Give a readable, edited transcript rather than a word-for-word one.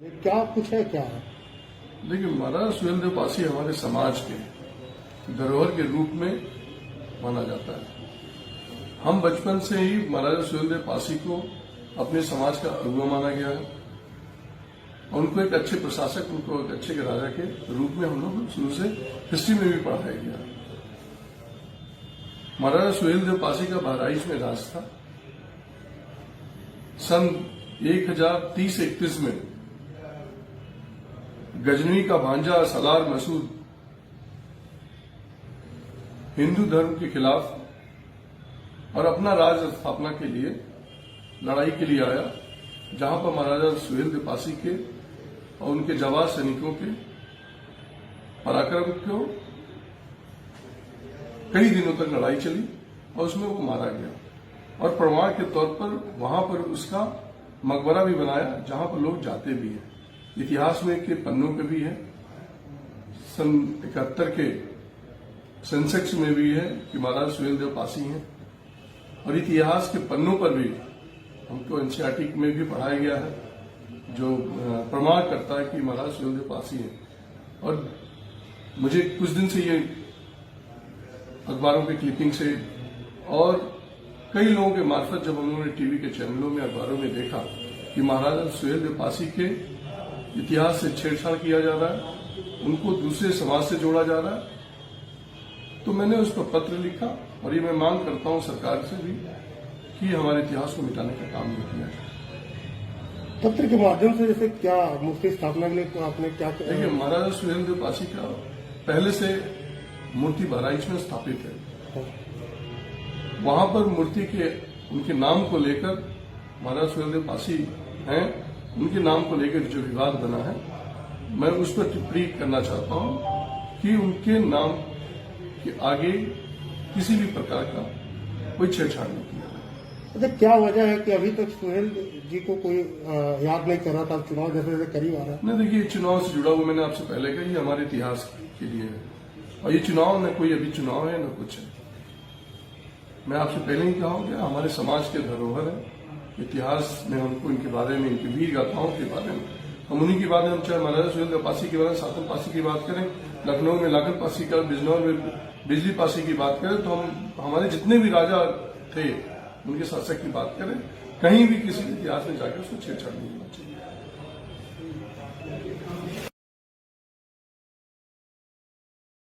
क्या कुछ है क्या है? देखिए, महाराजा सुहेलदेव पासी हमारे समाज के धरोहर के रूप में माना जाता है। हम बचपन से ही महाराजा सुहेलदेव पासी को अपने समाज का अगुवा माना गया है और उनको एक अच्छे प्रशासक, उनको एक अच्छे राजा के रूप में हम लोग शुरू से हिस्ट्री में भी पढ़ाया गया। महाराजा सुहेलदेव पासी का बहराइच में राज था। सन 1030-31 में गजनवी का भांजा सलार मसूद हिंदू धर्म के खिलाफ और अपना राज स्थापना के लिए लड़ाई के लिए आया, जहां पर महाराजा सुहेलदेव पासी के और उनके जवान सैनिकों के पराक्रम को कई दिनों तक लड़ाई चली और उसमें वो मारा गया और प्रमाण के तौर पर वहां पर उसका मकबरा भी बनाया, जहां पर लोग जाते भी हैं। इतिहास में के पन्नों पे भी है, सन 71 के सेंसेक्स में भी है कि महाराज सुहेलदेव पासी हैं और इतिहास के पन्नों पर भी हमको एनसीईआरटी में भी पढ़ाया गया है, जो प्रमाण करता है कि महाराज सुहेलदेव पासी हैं। और मुझे कुछ दिन से ये अखबारों की क्लिपिंग से और कई लोगों के मार्फत जब हम लोगों ने टीवी के चैनलों में, अखबारों में देखा कि महाराजा सुहेलदेव पासी के इतिहास से छेड़छाड़ किया जा रहा है, उनको दूसरे समाज से जोड़ा जा रहा है, तो मैंने उस पर पत्र लिखा और ये मैं मांग करता हूं सरकार से भी कि हमारे इतिहास को मिटाने का काम नहीं किया जाए। पत्र के माध्यम से जैसे क्या मूर्ति स्थापना के लिए आपने क्या देखिए, महाराजा सुहेलदेव पासी का पहले से मूर्ति बहराइच में स्थापित है। वहां पर मूर्ति के उनके नाम को लेकर महाराजा सुहेलदेव पासी हैं, उनके नाम को लेकर जो विवाद बना है, मैं उस पर टिप्पणी करना चाहता हूं कि उनके नाम के आगे किसी भी प्रकार का कोई छेड़छाड़ नहीं किया। अच्छा, क्या वजह है कि अभी तक सुहेल जी को कोई याद नहीं कर रहा था? चुनाव जैसे जैसे करीब आ रहा है। नहीं, देखिए, चुनाव से जुड़ा हुआ मैंने आपसे पहले कहा, ये हमारे इतिहास के लिए है और ये चुनाव न कोई अभी चुनाव है न कुछ है। मैं आपसे पहले ही कहा हूं कि हमारे समाज के धरोहर है। इतिहास में हमको इनके बारे में, इनकी वीर गाथाओं के बारे में, हम उन्हीं की बात में, हम चाहे महाराजा सुहेलदेव पासी के बारे में, सातन पासी की बात करें, लखनऊ में लाखन पासी का, बिजनौर में बिजली पासी की बात करें, तो हम हमारे जितने भी राजा थे उनके शासक की बात करें, कहीं भी किसी इतिहास में जाकर उसको छेड़छाड़ नहीं होना चाहिए।